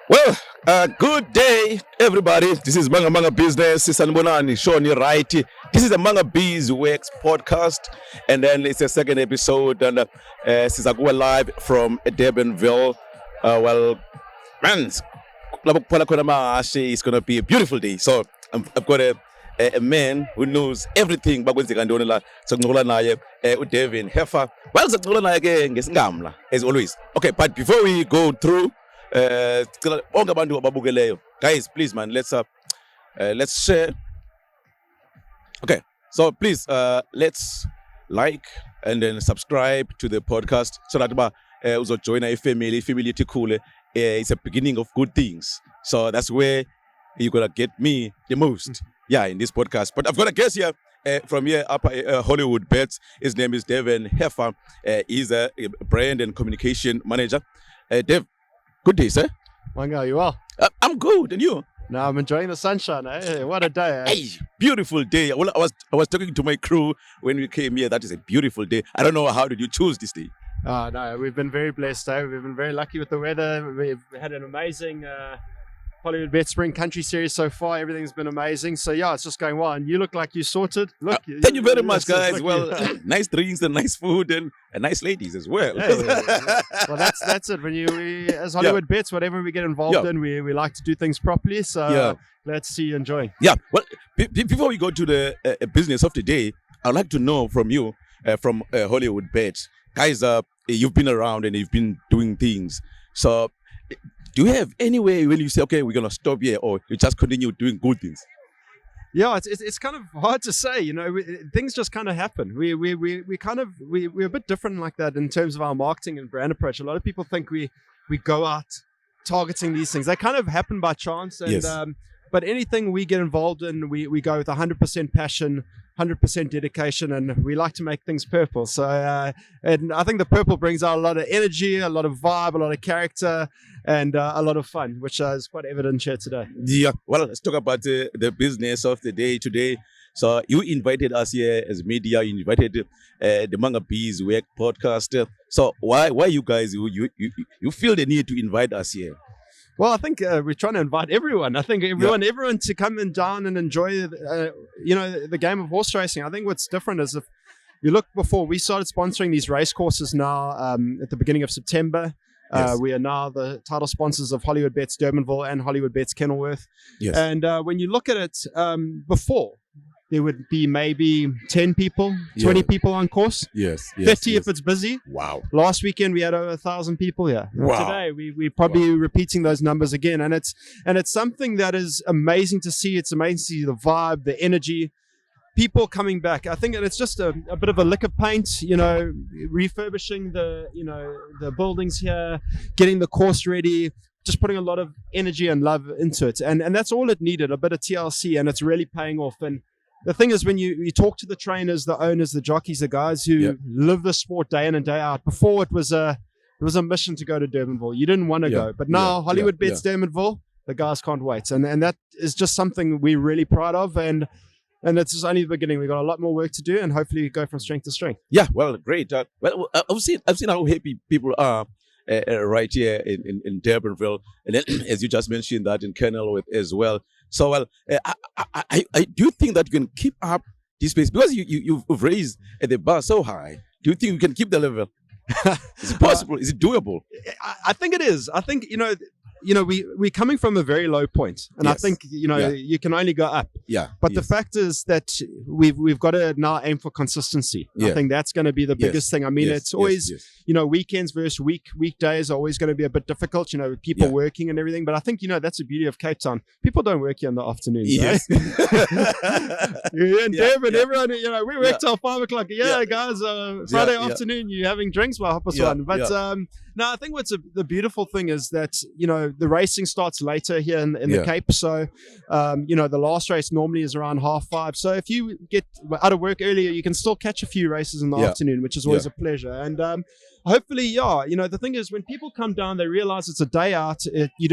Well, good day, everybody. This is Manga Business. Sanbonani, Shoni, right? This is the MangaBiz Wax Podcast, and then it's the second episode. And since I go live from Durbanville, man, it's gonna be a beautiful day. So I've got a man who knows everything. But when Devin Heffer, as always. Okay, but before we go through. Guys, please, man, let's share. Okay, so please, let's like and then subscribe to the podcast so that also join a family cool. It's a beginning of good things. So that's where you're gonna get me the most. Yeah, in this podcast. But I've got a guest here. From here up Hollywoodbets. His name is Devin Heffer. He's a brand and communication manager. Dev, good day, sir. Manga, you well? I'm good, and you? No, I'm enjoying the sunshine. Hey, what a day! Eh? Hey, beautiful day. Well, I was talking to my crew when we came here. That is a beautiful day. I don't know, how did you choose this day? Oh no, we've been very blessed. We've been very lucky with the weather. We've had an amazing Hollywoodbets Spring Country Series so far. Everything's been amazing. So yeah, it's just going well. And you look like you sorted. Look, thank you very much, guys. Well, nice drinks and nice food and nice ladies as well. Well, that's it. When we as Hollywoodbets, whatever we get involved in, we like to do things properly. So let's see you enjoying. Yeah. Well, before we go to the business of the day, I'd like to know from you, from Hollywoodbets, guys. You've been around and you've been doing things. So. Do you have any way when you say, okay, we're going to stop here, or you just continue doing good things? Yeah, it's kind of hard to say, you know, things just kind of happen. We're a bit different like that in terms of our marketing and brand approach. A lot of people think we go out targeting these things. They kind of happen by chance. And, yes. But anything we get involved in, we go with 100% passion, 100% dedication, and we like to make things purple. So, and I think the purple brings out a lot of energy, a lot of vibe, a lot of character, and a lot of fun, which is quite evident here today. Yeah, well, let's talk about the business of the day today. So you invited us here as media, you invited the MangaBiz Wax Podcast. So why you guys, you feel the need to invite us here? Well, I think we're trying to invite everyone. I think everyone to come and down and enjoy, the game of horse racing. I think what's different is if you look before, we started sponsoring these race courses now at the beginning of September. Yes. We are now the title sponsors of Hollywoodbets Durbanville and Hollywoodbets Kenilworth. Yes. And when you look at it, before, there would be maybe 10 people, 20 people on course. Yes. 30 if it's busy. Wow. Last weekend we had over 1,000 people here. Wow. Today we're probably repeating those numbers again. And it's something that is amazing to see. It's amazing to see the vibe, the energy, people coming back. I think it's just a bit of a lick of paint, refurbishing the buildings here, getting the course ready, just putting a lot of energy and love into it. And that's all it needed, a bit of TLC, and it's really paying off. And the thing is, when you talk to the trainers, the owners, the jockeys, the guys who live the sport day in and day out, before it was a mission to go to Durbanville. You didn't want to go. But now Hollywoodbets Durbanville, the guys can't wait. And that is just something we're really proud of. And it's just only the beginning. We've got a lot more work to do, and hopefully we go from strength to strength. Yeah, well, great. I've seen how happy people are right here in Durbanville. And then, as you just mentioned, that in Kenilworth as well. So, I do think that you can keep up this pace because you've raised the bar so high. Do you think you can keep the level? Is it possible? Is it doable? I think it is. I think, we're coming from a very low point, and I think you can only go up. Yeah. But the fact is that we've got to now aim for consistency. I think that's going to be the biggest thing. I mean, it's always weekends versus weekdays are always going to be a bit difficult. With people working and everything. But I think that's the beauty of Cape Town. People don't work here in the afternoons. Yes. And Durban, everyone, we work till 5 o'clock. Guys, Friday afternoon, you're having drinks by 1:30. But no, I think what's the beautiful thing is that the racing starts later here in the Cape. So the last race normally is around 5:30. So if you get out of work earlier, you can still catch a few races in the afternoon, which is always a pleasure. And hopefully, the thing is, when people come down, they realize it's a day out. You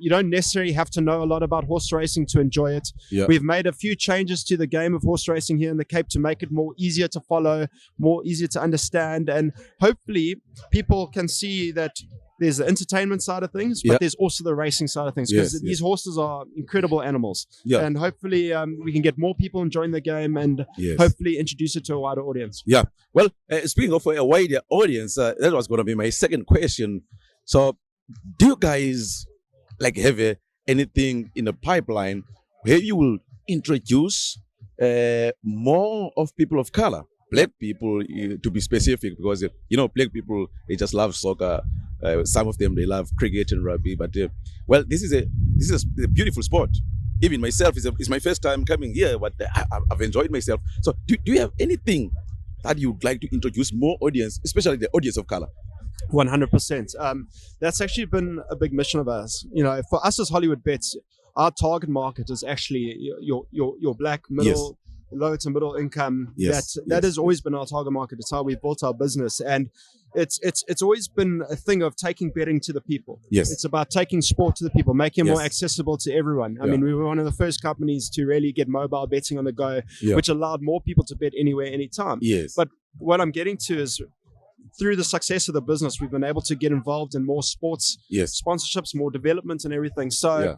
don't necessarily have to know a lot about horse racing to enjoy it. We've made a few changes to the game of horse racing here in the Cape to make it more easier to follow, more easier to understand, and hopefully people can see that there's the entertainment side of things, but there's also the racing side of things, because these horses are incredible animals. And hopefully we can get more people enjoying the game and hopefully introduce it to a wider audience. Well, speaking of a wider audience, that was going to be my second question. So do you guys have anything in the pipeline where you will introduce more of people of color? Black people, to be specific, because black people, they just love soccer. Some of them, they love cricket and rugby. But this is a beautiful sport. Even myself, it's my first time coming here, but I've enjoyed myself. So do you have anything that you'd like to introduce more audience, especially the audience of color? 100%. That's actually been a big mission of ours. For us as Hollywoodbets, our target market is actually your black middle. Low to middle income. That has always been our target market. It's how we've built our business, and it's always been a thing of taking betting to the people. It's about taking sport to the people, making it more accessible to everyone. I mean, we were one of the first companies to really get mobile betting on the go, which allowed more people to bet anywhere, anytime. But what I'm getting to is, through the success of the business, we've been able to get involved in more sports sponsorships, more development and everything. So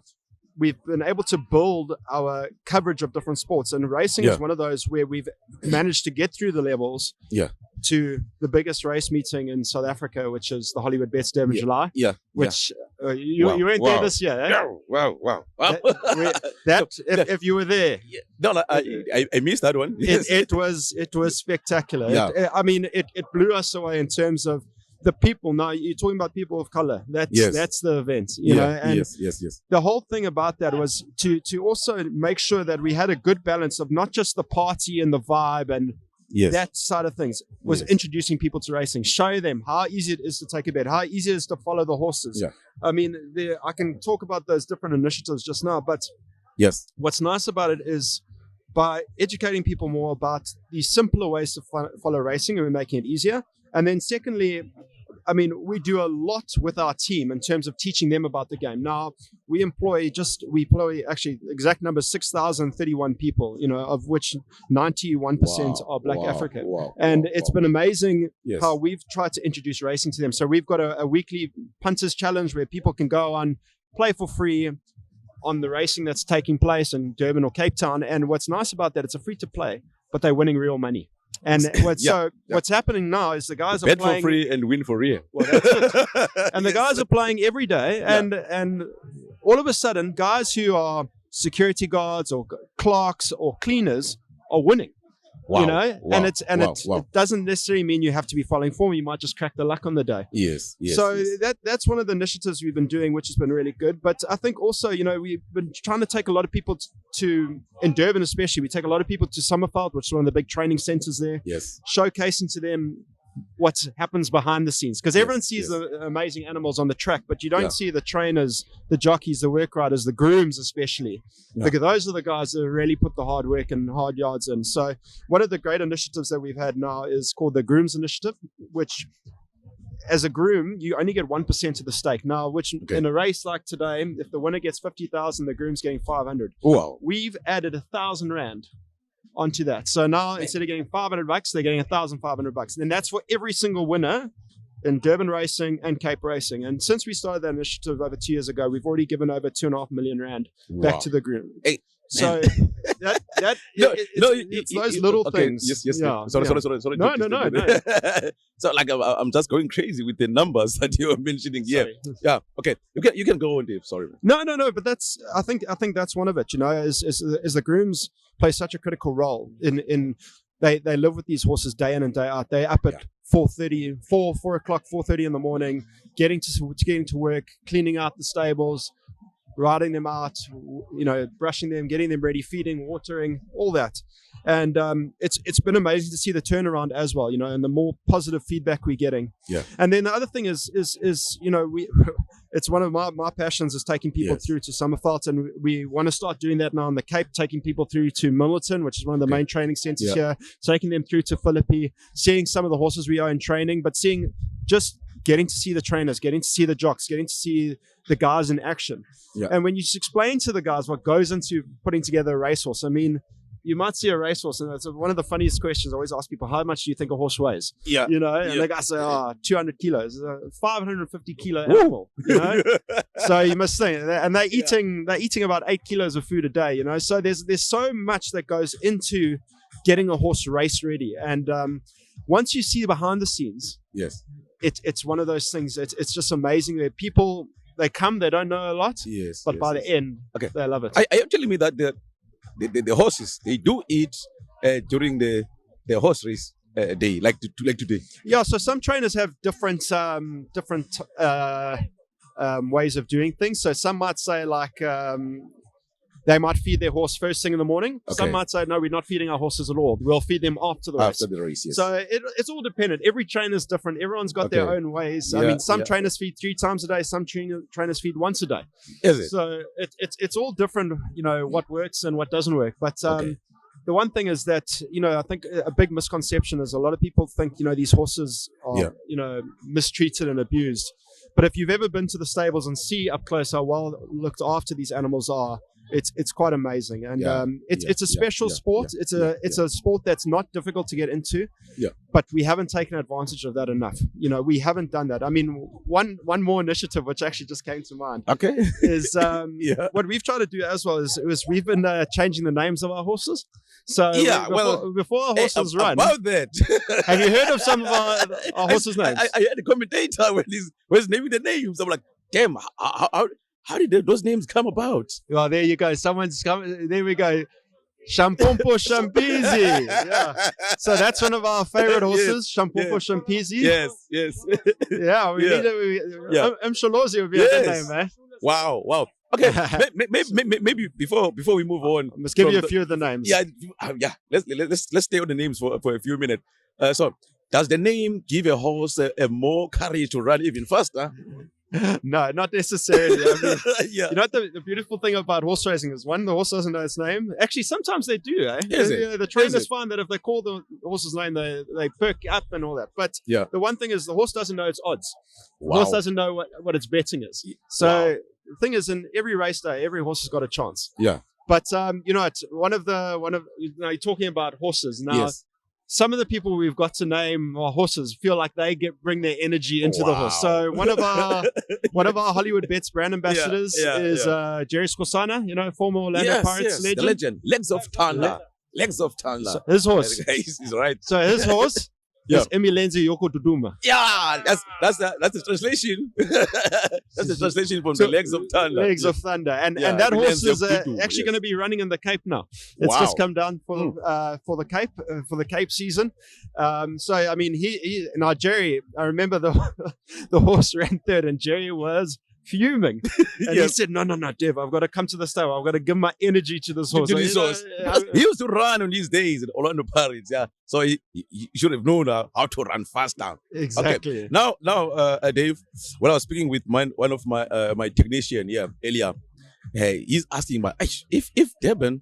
we've been able to build our coverage of different sports, and racing is one of those where we've managed to get through the levels to the biggest race meeting in South Africa, which is the Hollywoodbets Durban July. Which you weren't there this year. Eh? Wow. If you were there, no, I missed that one. It was spectacular. It blew us away in terms of the people. Now you're talking about people of color. That's the event, you know. And the whole thing about that was to also make sure that we had a good balance of not just the party and the vibe and that side of things, was introducing people to racing, show them how easy it is to take a bet, how easy it is to follow the horses. I mean, I can talk about those different initiatives just now, but what's nice about it is, by educating people more about the simpler ways to follow racing, and we're making it easier. And then secondly, I mean, we do a lot with our team in terms of teaching them about the game. Now, we employ actually, exact number, 6,031 people, of which 91% are Black African. And it's been amazing how we've tried to introduce racing to them. So we've got a weekly punters challenge where people can go on, play for free on the racing that's taking place in Durban or Cape Town. And what's nice about that, it's a free to play, but they're winning real money. And what's happening now is the guys are playing for free and win for real. Well, that's it. And the guys are playing every day, and all of a sudden, guys who are security guards or clerks or cleaners are winning. And it doesn't necessarily mean you have to be following form. You might just crack the luck on the day. So that's one of the initiatives we've been doing, which has been really good. But I think also, we've been trying to take a lot of people to in Durban especially, we take a lot of people to Summerveld, which is one of the big training centers there. Showcasing to them what happens behind the scenes, because everyone sees the amazing animals on the track, but you don't see the trainers, the jockeys, the work riders, the grooms especially, because those are the guys that really put the hard work and hard yards in. So one of the great initiatives that we've had now is called the Grooms Initiative, which, as a groom, you only get 1% of the stake. Now, which in a race like today, if the winner gets 50,000, the groom's getting 500. We've added 1,000 rand onto that. So now instead of getting $500, they're getting $1,500. And that's for every single winner in Durban racing and Cape racing. And since we started that initiative over 2 years ago, we've already given over 2.5 million rand back to the groom. So it's those little things. Sorry. No. So I'm just going crazy with the numbers that you were mentioning here. Okay. You can go on, Dave. Sorry. No. But I think that's one of it. Is the grooms play such a critical role in they live with these horses day in and day out. They're up at 4:30, 4 o'clock, 4:30 in the morning, getting to work, cleaning out the stables, riding them out, brushing them, getting them ready, feeding, watering, all that. And it's been amazing to see the turnaround as well, and the more positive feedback we're getting. And then the other thing is it's one of my passions is taking people through to Summerveld, and we want to start doing that now in the Cape, taking people through to Milnerton, which is one of the main training centers here, taking them through to Philippi, seeing some of the horses we are in training, but getting to see the trainers, getting to see the jocks, getting to see the guys in action. And when you just explain to the guys what goes into putting together a racehorse, I mean, you might see a racehorse, and it's one of the funniest questions. I always ask people, how much do you think a horse weighs? Yeah. You know, and the guy say, 200 kilos, 550 kilo animal, you know? So you must think, and they're eating about 8 kilos of food a day, you know? So there's so much that goes into getting a horse race ready. And once you see behind the scenes, yes, it's one of those things. It's just amazing that people, they come, they don't know a lot, yes, but by the end, they love it. Are you telling me that the horses, they do eat during the horse race day, like today? Yeah, so some trainers have different ways of doing things. So some might say like they might feed their horse first thing in the morning. Okay. Some might say, no, we're not feeding our horses at all. We'll feed them after the race. After the race, yes. So it's all dependent. Every trainer's different. Everyone's got their own ways. I mean, some trainers feed 3 times a day. Some trainers feed once a day. Is it? So it's all different, you know, what works and what doesn't work. But the one thing is that, you know, I think a big misconception is a lot of people think, you know, these horses are, you know, mistreated and abused. But if you've ever been to the stables and see up close how well looked after these animals are, it's quite amazing. And it's a special sport. It's a sport that's not difficult to get into. Yeah. But we haven't taken advantage of that enough. You know, we haven't done that. I mean, one more initiative which actually just came to mind. Okay. Is what we've tried to do as well is we've been changing the names of our horses. So before our horses run. About that. Have you heard of some of our horses' names? I had a commentator when he's naming the names. I'm like, damn, how did those names come about? Well, there you go. Someone's coming. There we go. Shampompo Shampizi. Yeah. So that's one of our favorite horses, Shampompo Shampizi. Yes. Yeah. Msholozi would be a good name, man. Wow. Okay, maybe before we move on, let's give you a few of the names. Yeah. Let's stay on the names for a few minutes. So, does the name give a horse a more courage to run even faster? No, not necessarily. I mean, you know what the beautiful thing about horse racing is, one, the horse doesn't know its name. Actually, sometimes they do. The trainers find that if they call the horse's name, they perk up and all that. But the one thing is, the horse doesn't know its odds. The horse doesn't know what its betting is. So the thing is, in every race day, every horse has got a chance. Yeah. But you know, you're talking about horses now. Yes. Some of the people we've got to name our horses feel like they bring their energy into the horse. So one of our Hollywoodbets brand ambassadors is Jerry Scorsana, you know, former Orlando Pirates legend. The legend. Legs of Thunder. So his horse. He's right. So his horse is Emilenzi Yoko Duduma. Yeah, that's the translation. That's the translation from the Legs of Thunder. Legs of Thunder, and that horse is actually going to be running in the Cape now. It's just come down for the Cape season. So I mean, he now Jerry. I remember the horse ran third, and Jerry was fuming. And he said, no, Dev, I've got to come to the stable. I've got to give my energy to this horse. He used to run on these days in Orlando Pirates, so he should have known how to run faster. Exactly. Okay. Now, Dave, when I was speaking with one of my technician earlier, he's asking if Durban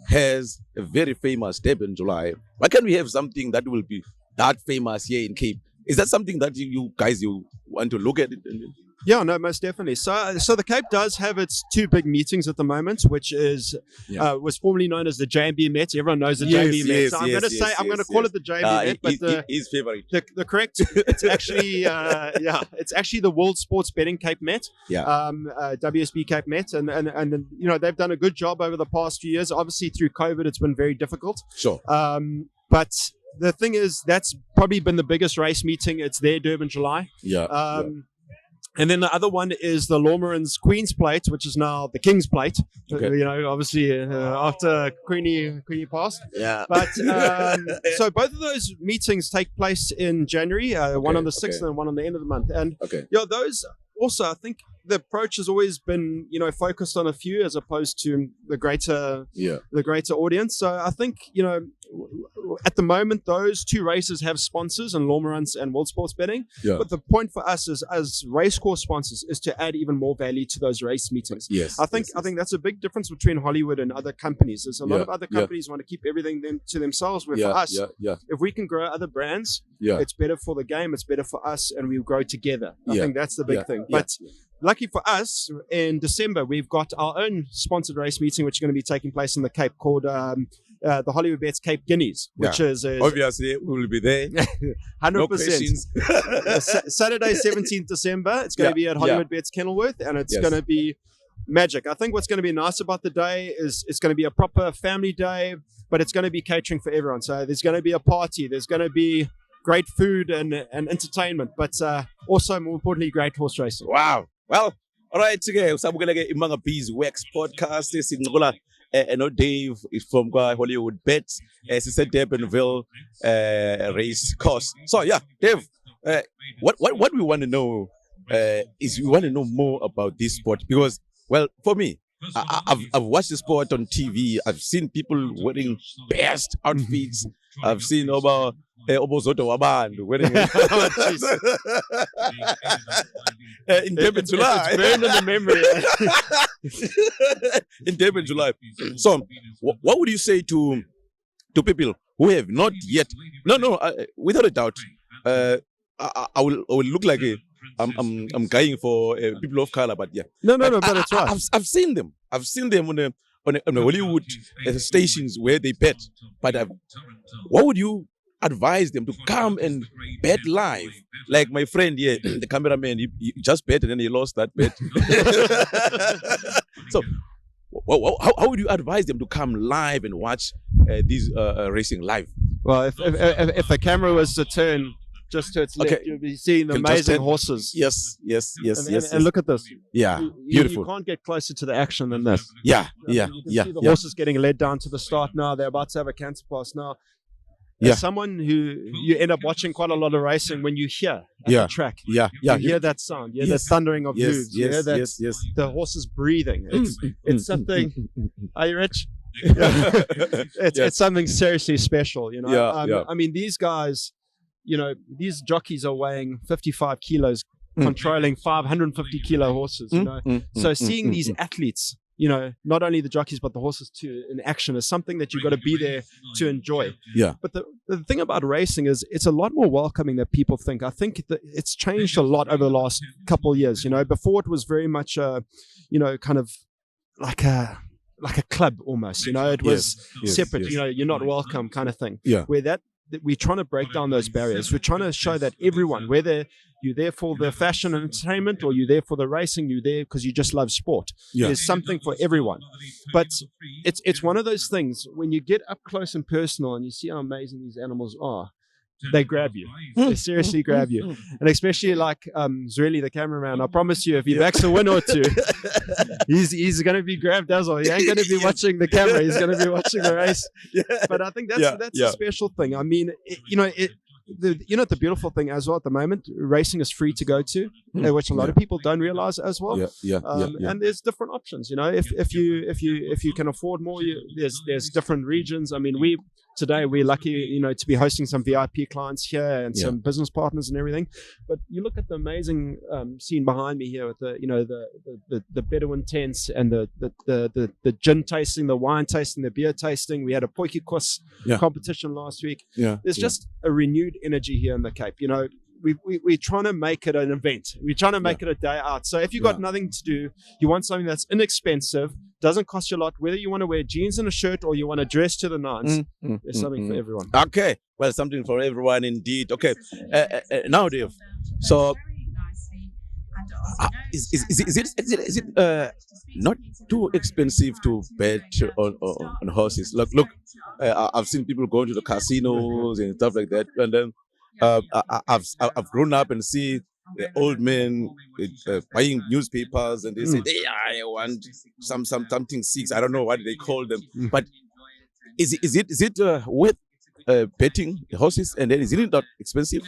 has a very famous Durban July, why can't we have something that will be that famous here in Cape? Is that something that you guys want to look at it? Yeah, no, most definitely. So the Cape does have its 2 big meetings at the moment, which is was formerly known as the JMB Met. Everyone knows the JMB Met. So I'm going to call it the JMB Met, but his favorite. The correct, it's actually it's actually the World Sports Betting Cape Met. WSB Cape Met, and you know, they've done a good job over the past few years. Obviously, through COVID, it's been very difficult. Sure. But the thing is, that's probably been the biggest race meeting. It's their Durban July. And then the other one is the Lormerans Queen's Plate, which is now the King's Plate. Okay. You know, obviously after Queenie passed. Yeah. But so both of those meetings take place in January. One on the 6th and one on the end of the month. And those also, I think the approach has always been, you know, focused on a few as opposed to the greater audience. So I think, you know, at the moment, those 2 races have sponsors and Lormerans and World Sports Betting. Yeah. But the point for us is, as racecourse sponsors, is to add even more value to those race meetings. Yes. I think that's a big difference between Hollywood and other companies. There's a lot of other companies want to keep everything to themselves. Where for us, if we can grow other brands, it's better for the game. It's better for us, and we grow together. I think that's the big thing. But lucky for us, in December, we've got our own sponsored race meeting, which is going to be taking place in the Cape, called the Hollywoodbets Cape Guineas, which is obviously we will be there. 100%. No questions. Saturday, 17th December. It's going to be at Hollywoodbets Kenilworth, and it's going to be magic. I think what's going to be nice about the day is it's going to be a proper family day, but it's going to be catering for everyone. So there's going to be a party. There's going to be great food and entertainment, but also, more importantly, great horse racing. Wow. Well, all right. Okay. So we're going to get MangaBiz Wax Podcast. This is no Dave is from Hollywoodbets. It's a Durbanville race course. So yeah, Dave, what we want to know is we want to know more about this sport because, well, for me, I've watched the sport on TV. I've seen people wearing best outfits. I've seen about Zodwa Wabantu wearing in Durban, July. It's burned in the memory. In Durban, July. So, what would you say to people who have not yet? No, without a doubt, I will look like I'm going for people of color, but yeah. No, but it's right. I've seen them. I've seen them on the Hollywood stations where they bet. But what would you advise them to come and bet live? Like my friend here, the cameraman, he just bet and then he lost that bet. So, how would you advise them to come live and watch these racing live? Well, if the camera was to turn just to its left, you'll be seeing the amazing horses. Yes. And look at this. Yeah, beautiful. You can't get closer to the action than this. Yeah. You can see the horses getting led down to the start now. They're about to have a canter pass now. As someone who you end up watching quite a lot of racing, when you hear at the track, you hear that sound, you hear the thundering of hooves, you hear that the horse is breathing. It's something. Are you rich? It's something seriously special, you know. I mean, these guys, you know, these jockeys are weighing 55 kilos, controlling 550 kilo horses, you know. So seeing these athletes, you know, not only the jockeys but the horses too in action is something that you've got to be there to enjoy. But the thing about racing is it's a lot more welcoming than people think. I think that it's changed a lot over the last couple of years. You know, before it was very much you know, kind of like a club almost. You know, it was separate. You know, you're not welcome kind of thing. Where that we're trying to break down those barriers. We're trying to show that everyone, whether you're there for the fashion and entertainment or you're there for the racing, you're there because you just love sport. There's something for everyone. But it's one of those things when you get up close and personal and you see how amazing these animals are, they grab you. They seriously grab you. And especially like Zweli, the cameraman, I promise you, if he backs a win or two, he's going to be grabbed as well. He ain't going to be watching the camera. He's going to be watching the race. But I think that's a special thing. I mean, the beautiful thing as well at the moment, racing is free to go to, which a lot of people don't realize as well. And there's different options. You know, if you can afford more, there's different regions. I mean, today we're lucky, you know, to be hosting some VIP clients here and some business partners and everything. But you look at the amazing scene behind me here with the Bedouin tents and the gin tasting, the wine tasting, the beer tasting. We had a Poikikos competition last week. There's just a renewed energy here in the Cape. You know, we're trying to make it an event. We're trying to make it a day out. So if you've got nothing to do, you want something that's inexpensive, doesn't cost you a lot, whether you want to wear jeans and a shirt or you want to dress to the nines, there's something for everyone. Okay. Well, something for everyone indeed. Okay. Now, Dave, so is it not too expensive to bet on horses? Look, I've seen people going to the casinos and stuff like that, and then I've grown up and see the old men buying newspapers, and they say, I want something 6. I don't know what they call them, but is it worth betting horses, and then is it not expensive?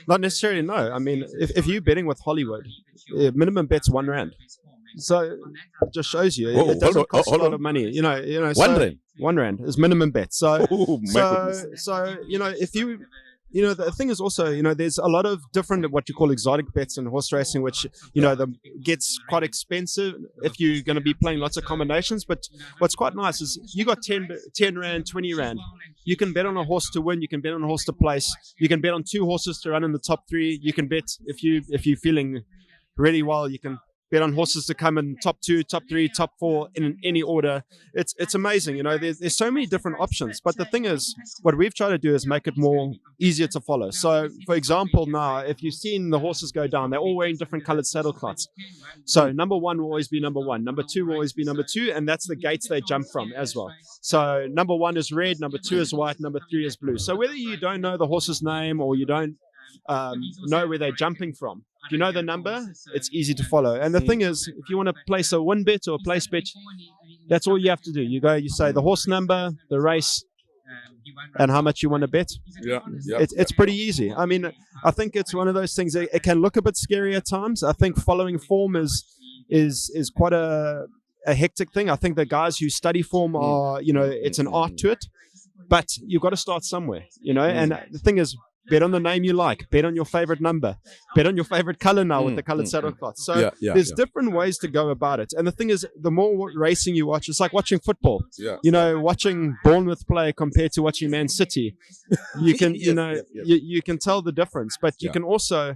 Not necessarily, no. I mean, if you're betting with Hollywood, minimum bet's R1. So it just shows you it doesn't cost a lot of money. You know. R1 is minimum bet. So you know, if you know, the thing is also, you know, there's a lot of different what you call exotic bets in horse racing, which, you know, gets quite expensive if you're going to be playing lots of combinations. But what's quite nice is you got 10 Rand, 20 Rand. You can bet on a horse to win. You can bet on a horse to place. You can bet on 2 horses to run in the top 3. You can bet if you're feeling really well, you can bet on horses to come in top 2, top 3, top 4 in any order. It's amazing. There's so many different options. But the thing is, what we've tried to do is make it more easier to follow. So, for example, now, if you've seen the horses go down, they're all wearing different colored saddle cloths. So number 1 will always be number 1. Number 2 will always be number 2. And that's the gates they jump from as well. So number 1 is red, number 2 is white, number 3 is blue. So whether you don't know the horse's name or you don't know where they're jumping from, if you know the number, it's easy to follow. And the thing is, if you want to place a win bet or a place bet, that's all you have to do. You say the horse number, the race, and how much you want to bet. It's pretty easy. I mean, I think it's one of those things. It can look a bit scary at times. I think following form is quite a hectic thing. I think the guys who study form are, it's an art to it. But you've got to start somewhere, And the thing is, bet on the name you like. Bet on your favorite number. Bet on your favorite color now with the colored saddle cloth. So there's different ways to go about it. And the thing is, the more racing you watch, it's like watching football. Watching Bournemouth play compared to watching Man City. You can, you can tell the difference. But you can also,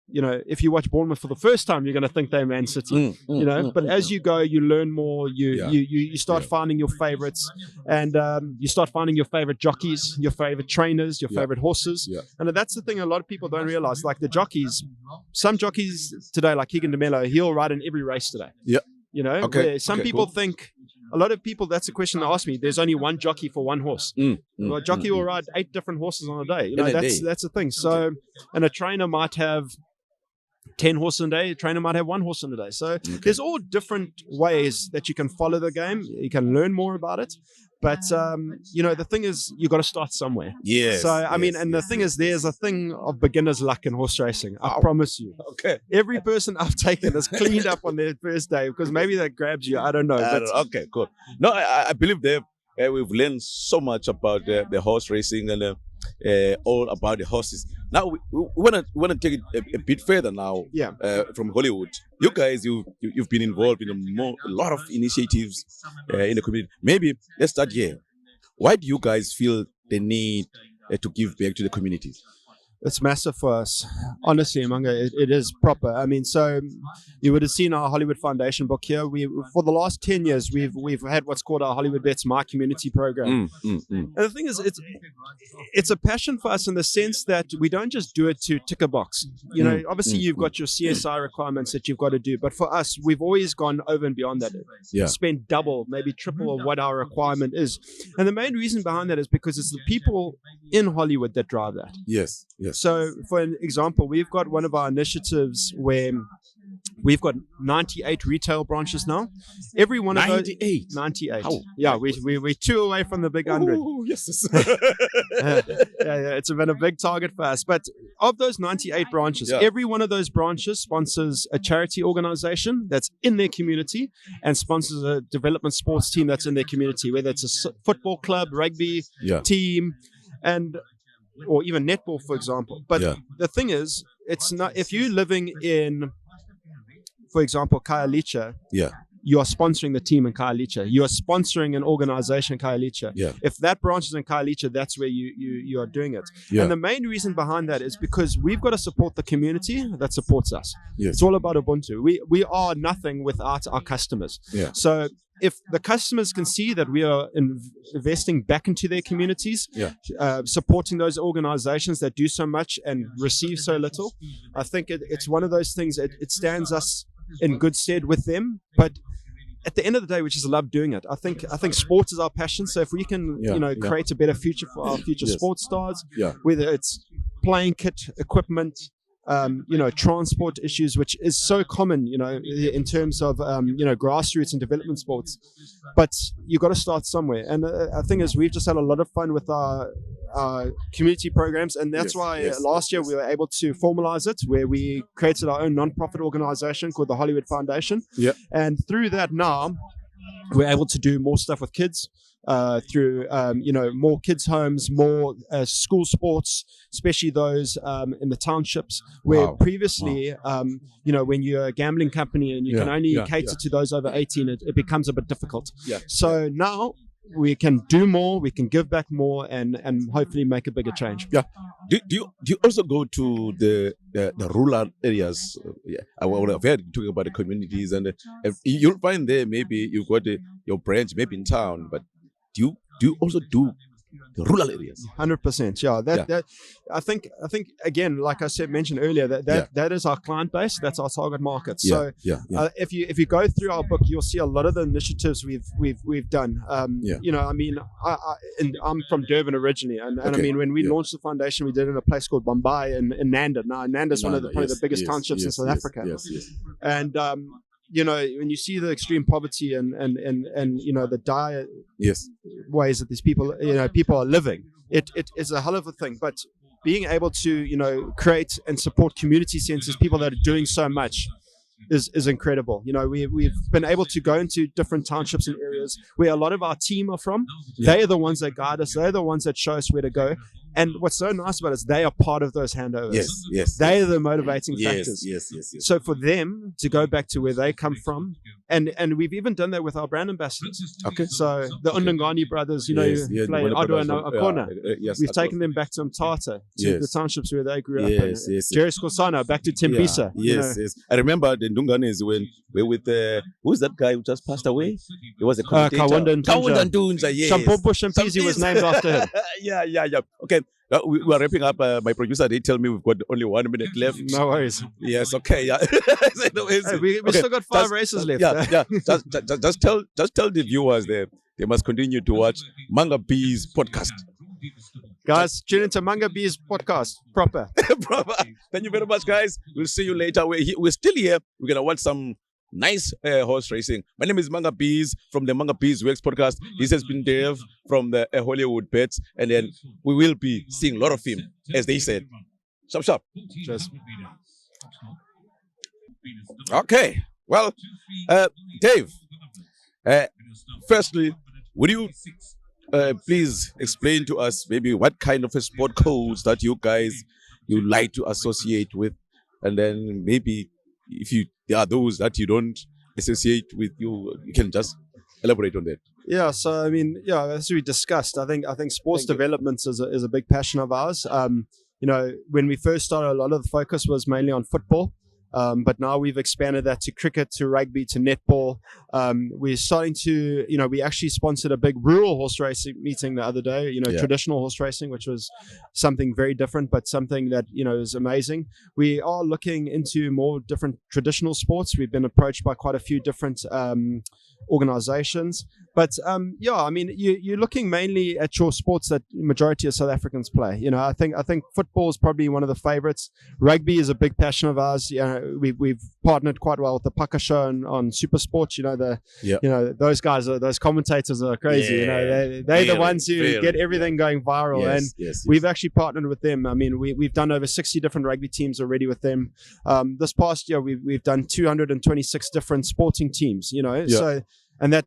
if you watch Bournemouth for the first time, you're going to think they're Man City. But as you go, you learn more. You start finding your favorites, and you start finding your favorite jockeys, your favorite trainers, your favorite horses. And that's the thing a lot of people don't realize. Like the jockeys, some jockeys today, like Keegan DeMello, he'll ride in every race today. Some people think. A lot of people, that's a question they ask me. There's only one jockey for one horse. Well, a jockey will ride 8 different horses on a day. That's the thing. So, and a trainer might have 10 horses in a day, a trainer might have 1 horse in a day. So there's all different ways that you can follow the game. You can learn more about it. But, the thing is, you got to start somewhere. The thing is, there's a thing of beginner's luck in horse racing. I promise you. Every person I've taken has cleaned up on their first day because maybe that grabs you. I don't know. Okay, cool. No, I believe we've learned so much about the horse racing and all about the horses. Now we want to take it a bit further now. From Hollywood, you guys, you've been involved in a lot of initiatives in the community. Maybe let's start here. Why do you guys feel the need to give back to the community? It's massive for us. Honestly, Manga, it is proper. I mean, so you would have seen our Hollywood Foundation book here. For the last 10 years, we've had what's called our Hollywoodbets My Community program. And the thing is, it's a passion for us in the sense that we don't just do it to tick a box. Obviously you've got your CSI requirements that you've got to do, but for us, we've always gone over and beyond that. Spent double, maybe triple of what our requirement is. And the main reason behind that is because it's the people in Hollywood that drive that. Yes. So, for an example, we've got one of our initiatives where we've got 98 retail branches now. Every one of those 98. Oh, yeah, we're 2 away from the big 100. Ooh, yes. It's been a big target for us. But of those 98 branches, every one of those branches sponsors a charity organization that's in their community and sponsors a development sports team that's in their community, whether it's a football club, rugby team, or even netball, for example. But the thing is, it's not, if you're living in, for example, Khayelitsha, you are sponsoring the team in Khayelitsha. You are sponsoring an organization in Khayelitsha. If that branch is in Khayelitsha, that's where you are doing it. And the main reason behind that is because we've got to support the community that supports us. It's all about Ubuntu. We are nothing without our customers. So if the customers can see that we are investing back into their communities, supporting those organizations that do so much and receive so little, I think it's one of those things. It stands us in good stead with them. But at the end of the day, we just love doing it. I think sports is our passion. So if we can, create a better future for our future sports stars, whether it's playing kit, equipment, transport issues, which is so common, in terms of, grassroots and development sports. But you got to start somewhere. And the thing is, we've just had a lot of fun with our community programs. And that's why last year we were able to formalize it, where we created our own non-profit organization called the Hollywood Foundation. And through that now, we're able to do more stuff with kids. Through more kids' homes, more school sports, especially those in the townships, where previously, when you're a gambling company and you can only cater to those over 18, it becomes a bit difficult. So now we can do more, we can give back more, and hopefully make a bigger change. Yeah. Do you also go to the rural areas? Yeah, I would have heard you talking about the communities, and you'll find there maybe you've got your branch maybe in town, but do you also do the rural areas? 100%. Yeah. That I think again, like I mentioned earlier, that is our client base. That's our target market. So if you go through our book, you'll see a lot of the initiatives we've done. You know, I mean, I'm from Durban originally, and I mean, when we launched the foundation, we did it in a place called Bombay in Nanda. Now, Nanda is one of probably the biggest townships in South Africa. And you know, when you see the extreme poverty and you know, the dire ways that these people are living, it is a hell of a thing. But being able to, you know, create and support community centers, people that are doing so much, is incredible. You know, we've been able to go into different townships and areas where a lot of our team are from. They are the ones that guide us. They're the ones that show us where to go. And what's so nice about it is they are part of those handovers. They are the motivating factors. So for them to go back to where they come from, and we've even done that with our brand ambassadors. So the Undangani brothers, you know, play Odwa and Akona. We've taken them back to Mthatha, to the townships where they grew up. Jerry Skosana back to Tembisa. I remember the Ndunganis when we're with who's that guy who just passed away? He was a commentator. Kawunda Ntunja, yes. Shampopo Shampizi was named after him. Yeah. Okay. We are wrapping up. My producer, they tell me we've got only 1 minute left. No worries. Yes, okay. Yeah. We still got 5 races left. Yeah. Just tell the viewers there they must continue to watch MangaBiz Podcast. Guys, tune into MangaBiz Podcast. Proper. Thank you very much, guys. We'll see you later. We're still here. We're gonna watch some nice horse racing. My name is MangaBiz from the MangaBiz Wax Podcast. This has been Dave from the Hollywoodbets, and then we will be seeing a lot of him, as they said. Sharp. Cheers. Okay. Well, Dave, firstly, would you please explain to us maybe what kind of a sport codes that you like to associate with, and then maybe if there are those that you don't associate with, you can just elaborate on that. Yeah, so I mean, as we discussed, I think sports development is a big passion of ours. You know, when we first started, a lot of the focus was mainly on football. But now we've expanded that to cricket, to rugby, to netball. We're starting to, you know, we actually sponsored a big rural horse racing meeting the other day, you know, traditional horse racing, which was something very different, but something that, you know, is amazing. We are looking into more different traditional sports. We've been approached by quite a few different organizations. But I mean, you're looking mainly at your sports that majority of South Africans play. You know, I think football is probably one of the favorites. Rugby is a big passion of ours. You know, we've partnered quite well with the Paka Show on Super Sports. You know, you know, those guys, those commentators are crazy. You know, they're the ones who get everything going viral. We've actually partnered with them. I mean, we've done over 60 different rugby teams already with them. This past year, we've done 226 different sporting teams. You know, so and that.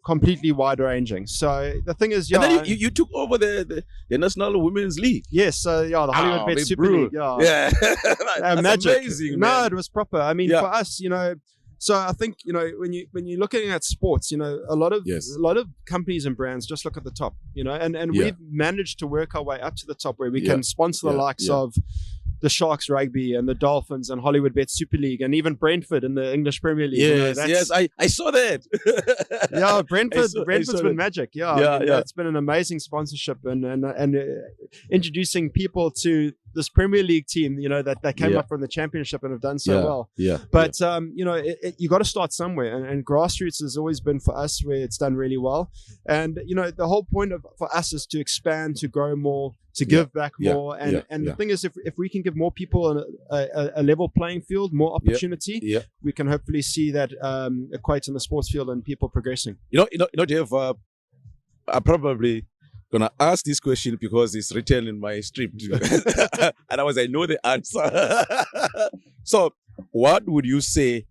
Completely wide ranging. So the thing is, and then you took over the National Women's League. Yes, the Hollywoodbets Super League. Magic. Amazing, no, it was proper. I mean, for us, you know. So I think, you know, when you're looking at sports, you know, a lot of companies and brands just look at the top, you know, and we've managed to work our way up to the top where we can sponsor the likes of the Sharks Rugby and the Dolphins and Hollywoodbets Super League and even Brentford in the English Premier League. Yes, I saw that. Brentford's been magic. It's been an amazing sponsorship and introducing people to this Premier League team, you know, that came up from the Championship and have done so well. But you know, you got to start somewhere, and grassroots has always been for us where it's done really well. And you know, the whole point for us is to expand, to grow more, to give back more. And the thing is, if we can give more people a level playing field, more opportunity, we can hopefully see that equate in the sports field and people progressing. You know, Jeff, I probably gonna ask this question because it's written in my script, and I know the answer. So, what would you say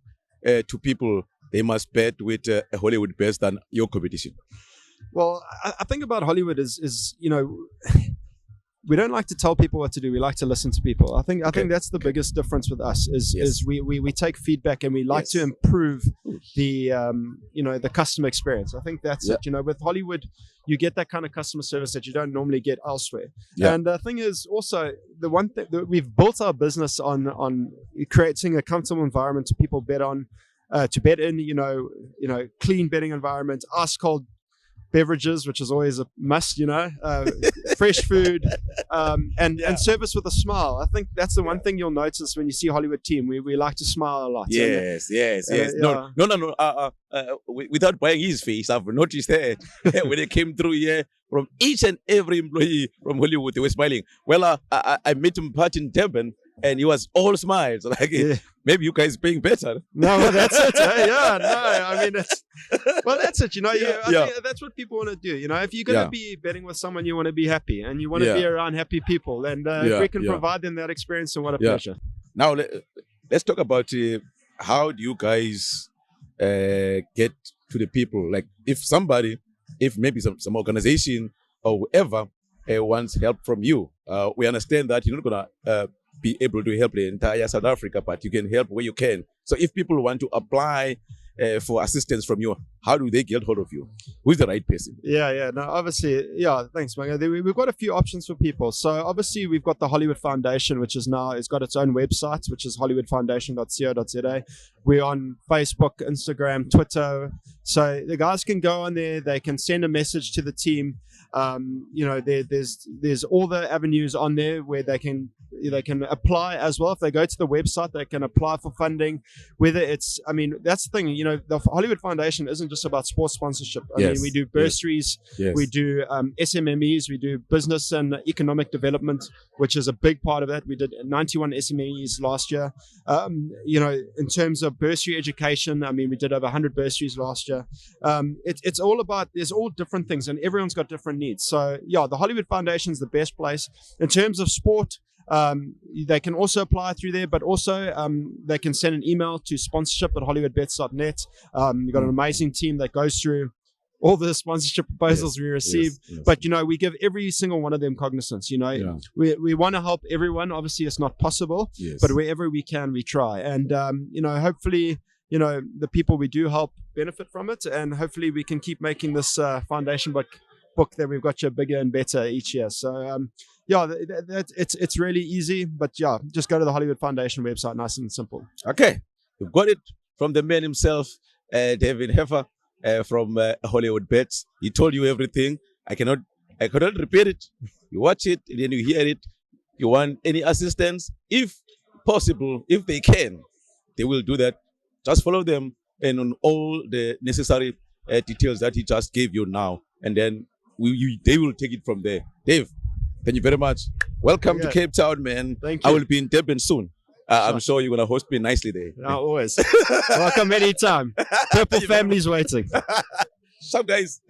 to people they must bet with Hollywoodbets than your competition? Well, I think about Hollywood is you know. we don't like to tell people what to do. We like to listen to people. I think that's the biggest difference with us is we take feedback and we like to improve the the customer experience. I think that's it. With Hollywood, you get that kind of customer service that you don't normally get elsewhere. And the thing is also the one thing that we've built our business on creating a comfortable environment to people bet on, to bet in. Clean betting environment, ice cold beverages, which is always a must, fresh food, and service with a smile. I think that's the one thing you'll notice when you see Hollywood team. We like to smile a lot. Yes. No. Without buying his face, I've noticed that when they came through here, from each and every employee from Hollywood, they were smiling. Well, I met him part in Durban, and he was all smiles. Like, maybe you guys paying better. No, well, that's it. I mean, that's it. I think that's what people want to do. If you're going to be betting with someone, you want to be happy, and you want to be around happy people. And if we can provide them that experience, then what a pleasure. Now, let's talk about how do you guys get to the people? Like, if maybe some organization or whoever wants help from you, we understand that you're not going to be able to help the entire South Africa, but you can help where you can. So if people want to apply for assistance from you, how do they get hold of you? Who's the right person? No, obviously, thanks, Manga. We've got a few options for people. So obviously we've got the Hollywood Foundation, which is now, it's got its own website, which is hollywoodfoundation.co.za. We're on Facebook, Instagram, Twitter. So the guys can go on there, they can send a message to the team. There's all the avenues on there where they can apply as well. If they go to the website, they can apply for funding. Whether it's, that's the thing, the Hollywood Foundation isn't just about sports sponsorship. I mean, we do bursaries, we do SMMEs, we do business and economic development, which is a big part of that. We did 91 SMEs last year. In terms of bursary education, we did over 100 bursaries last year. It's all about, there's all different things, and everyone's got different needs. So the Hollywood Foundation is the best place. In terms of sport, they can also apply through there, but also they can send an email to sponsorship@hollywoodbets.net. You've got an amazing team that goes through all the sponsorship proposals we receive. But we give every single one of them cognizance. We want to help everyone. Obviously it's not possible, but wherever we can, we try. And hopefully the people we do help benefit from it, and hopefully we can keep making this foundation book that we've got you bigger and better each year. So it's really easy, but just go to the Hollywood Foundation website, nice and simple. Okay, you've got it from the man himself, David Heffer from Hollywoodbets. He told you everything. I cannot repeat it. You watch it, and then you hear it. You want any assistance, if possible, if they can, they will do that. Just follow them and on all the necessary details that he just gave you now, and then they will take it from there. Dave, thank you very much. Welcome to Cape Town, man. Thank you. I will be in Durban soon. I'm sure you're going to host me nicely there. Always. Welcome anytime. Purple family's waiting. Some guys.